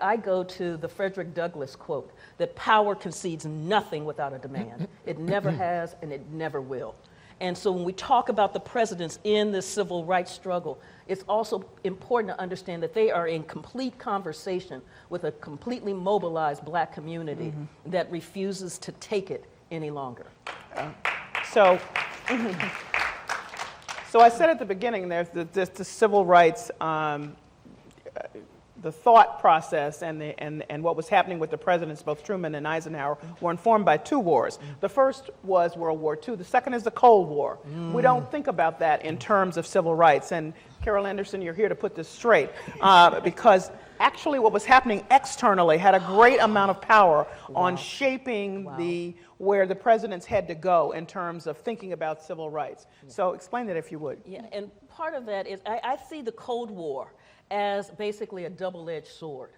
I go to the Frederick Douglass quote that power concedes nothing without a demand. It never has and it never will. And so when we talk about the presidents in this civil rights struggle, it's also important to understand that they are in complete conversation with a completely mobilized Black community that refuses to take it any longer. So I said at the beginning, there's the civil rights, the thought process and what was happening with the presidents, both Truman and Eisenhower, were informed by two wars. The first was World War II. The second is the Cold War. We don't think about that in terms of civil rights. And Carol Anderson, you're here to put this straight, because actually what was happening externally had a great amount of power on shaping where the presidents had to go in terms of thinking about civil rights. So explain that if you would. Yeah, and part of that is I see the Cold War as basically a double-edged sword.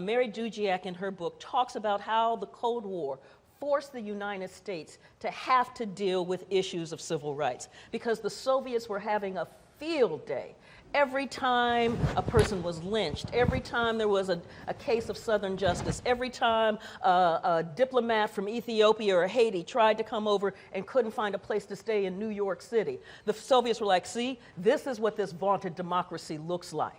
Mary Dudziak in her book talks about how the Cold War forced the United States to have to deal with issues of civil rights because the Soviets were having a field day. Every time a person was lynched, every time there was a case of Southern justice, every time a diplomat from Ethiopia or Haiti tried to come over and couldn't find a place to stay in New York City, the Soviets were like, see, this is what this vaunted democracy looks like.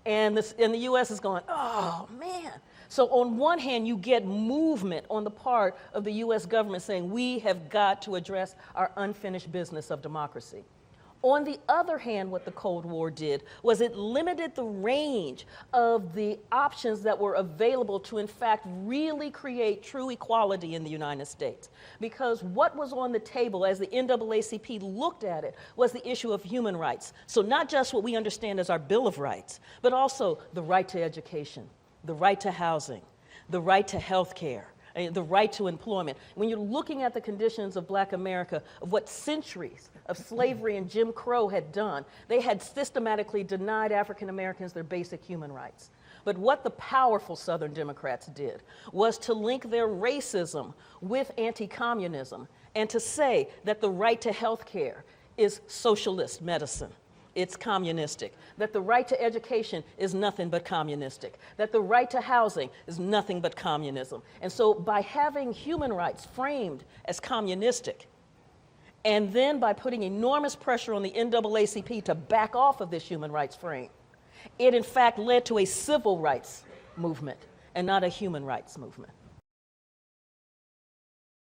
And the U.S. is going, oh, man. So on one hand, you get movement on the part of the U.S. government saying we have got to address our unfinished business of democracy. On the other hand, what the Cold War did was it limited the range of the options that were available to, in fact, really create true equality in the United States. Because what was on the table as the NAACP looked at it was the issue of human rights. So not just what we understand as our Bill of Rights, but also the right to education, the right to housing, the right to health care, the right to employment. When you're looking at the conditions of Black America, of what centuries of slavery and Jim Crow had done, they had systematically denied African Americans their basic human rights. But what the powerful Southern Democrats did was to link their racism with anti-communism and to say that the right to health care is socialist medicine. It's communistic. That the right to education is nothing but communistic. That the right to housing is nothing but communism. And so by having human rights framed as communistic, and then by putting enormous pressure on the NAACP to back off of this human rights frame, it in fact led to a civil rights movement and not a human rights movement.